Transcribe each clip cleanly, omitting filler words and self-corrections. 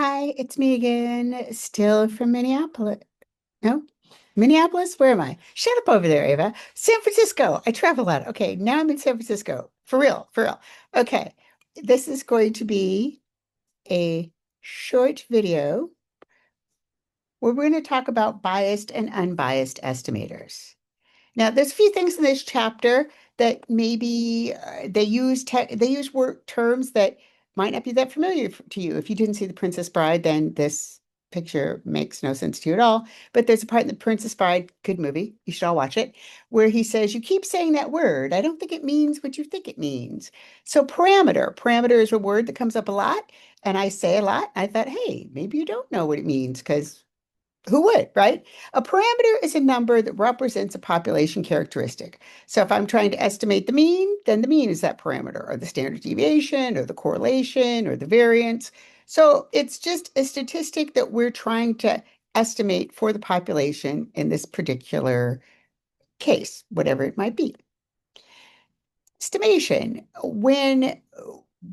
Hi, it's me again, still from Minneapolis. No, Minneapolis? Where am I? Shut up over there, Ava. San Francisco. I travel a lot. Okay, now I'm in San Francisco. For real, for real. Okay, this is going to be a short video where we're going to talk about biased and unbiased estimators. Now, there's a few things in this chapter that maybe they use word terms that might not be that familiar to you. If you didn't see The Princess Bride, then this picture makes no sense to you at all. But there's a part in The Princess Bride, good movie, you should all watch it, where he says, "You keep saying that word. I don't think it means what you think it means." So parameter is a word that comes up a lot, and I say a lot. I thought, hey, maybe you don't know what it means because who would, right? A parameter is a number that represents a population characteristic. So if I'm trying to estimate the mean, then the mean is that parameter, or the standard deviation, or the correlation, or the variance. So it's just a statistic that we're trying to estimate for the population in this particular case, whatever it might be. Estimation. When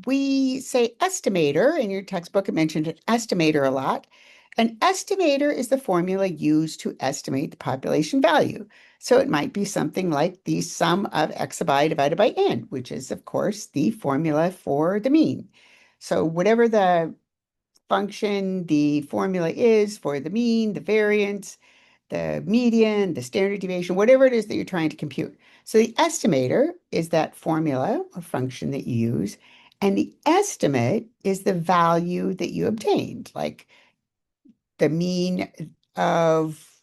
we say estimator, in your textbook, it mentioned an estimator a lot. An estimator is the formula used to estimate the population value. So it might be something like the sum of xi divided by n, which is, of course, the formula for the mean. So whatever the function, the formula is for the mean, the variance, the median, the standard deviation, whatever it is that you're trying to compute. So the estimator is that formula or function that you use, and the estimate is the value that you obtained, like the mean of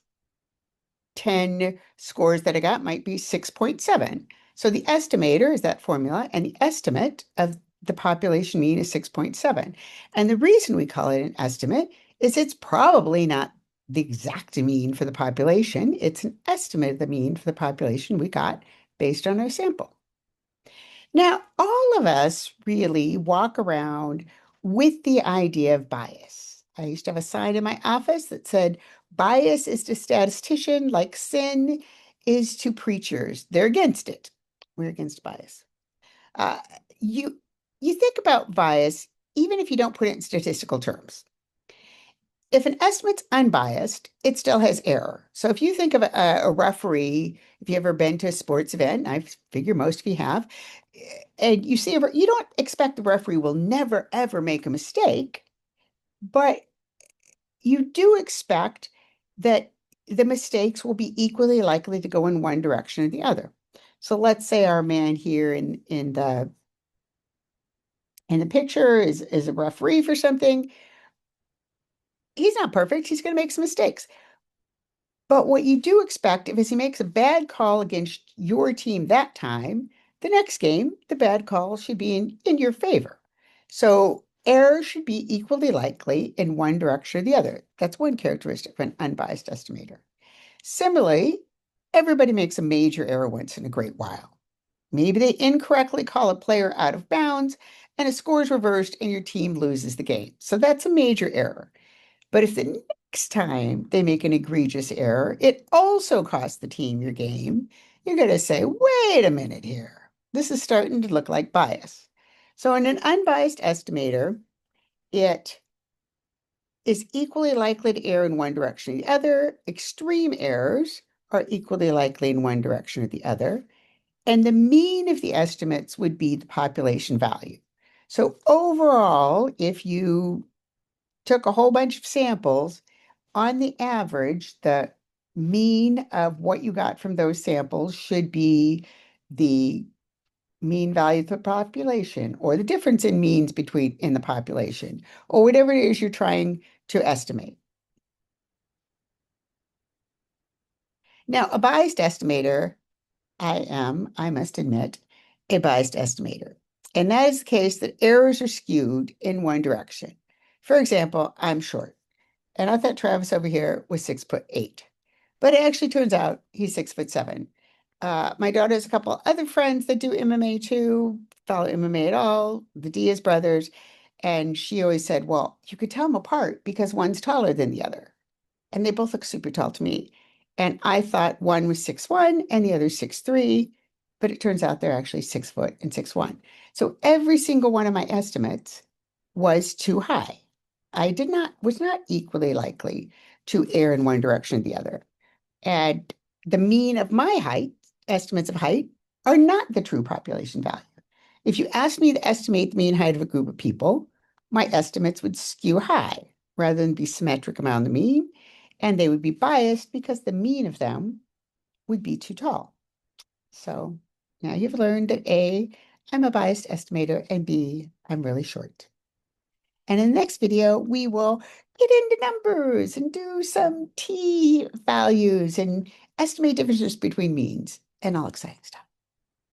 10 scores that I got might be 6.7. So the estimator is that formula, and the estimate of the population mean is 6.7. And the reason we call it an estimate is it's probably not the exact mean for the population. It's an estimate of the mean for the population we got based on our sample. Now, all of us really walk around with the idea of bias. I used to have a sign in my office that said, "Bias is to statistician like sin is to preachers. They're against it." We're against bias. Uh, you you think about bias even if you don't put it in statistical terms. If an estimate's unbiased, it still has error. So if you think of a referee, if you've ever been to a sports event, and I figure most of you have, and you see, you don't expect the referee will never, ever make a mistake, but you do expect that the mistakes will be equally likely to go in one direction or the other. So let's say our man here in the picture is a referee for something. He's not perfect. He's going to make some mistakes. But what you do expect if he makes a bad call against your team that time, the next game, the bad call should be in your favor. So error should be equally likely in one direction or the other. That's one characteristic of an unbiased estimator. Similarly, everybody makes a major error once in a great while. Maybe they incorrectly call a player out of bounds and a score is reversed and your team loses the game. So that's a major error. But if the next time they make an egregious error, it also costs the team your game, you're going to say, wait a minute here. This is starting to look like bias. So in an unbiased estimator, it is equally likely to err in one direction or the other. Extreme errors are equally likely in one direction or the other. And the mean of the estimates would be the population value. So overall, if you took a whole bunch of samples, on the average, the mean of what you got from those samples should be the mean value of the population, or the difference in means between in the population, or whatever it is you're trying to estimate. Now, a biased estimator, I must admit, a biased estimator. And that is the case that errors are skewed in one direction. For example, I'm short. And I thought Travis over here was 6'8", but it actually turns out he's 6'7". My daughter has a couple other friends that do MMA too, follow MMA at all, the Diaz brothers, and she always said, "Well, you could tell them apart because one's taller than the other," and they both look super tall to me. And I thought one was 6'1" and the other 6'3", but it turns out they're actually 6 foot and 6'1". So every single one of my estimates was too high. was not equally likely to err in one direction or the other. And the mean of my height, estimates of height, are not the true population value. If you asked me to estimate the mean height of a group of people, my estimates would skew high rather than be symmetric around the mean, and they would be biased because the mean of them would be too tall. So now you've learned that A, I'm a biased estimator, and B, I'm really short. And in the next video, we will get into numbers and do some t values and estimate differences between means and all exciting stuff.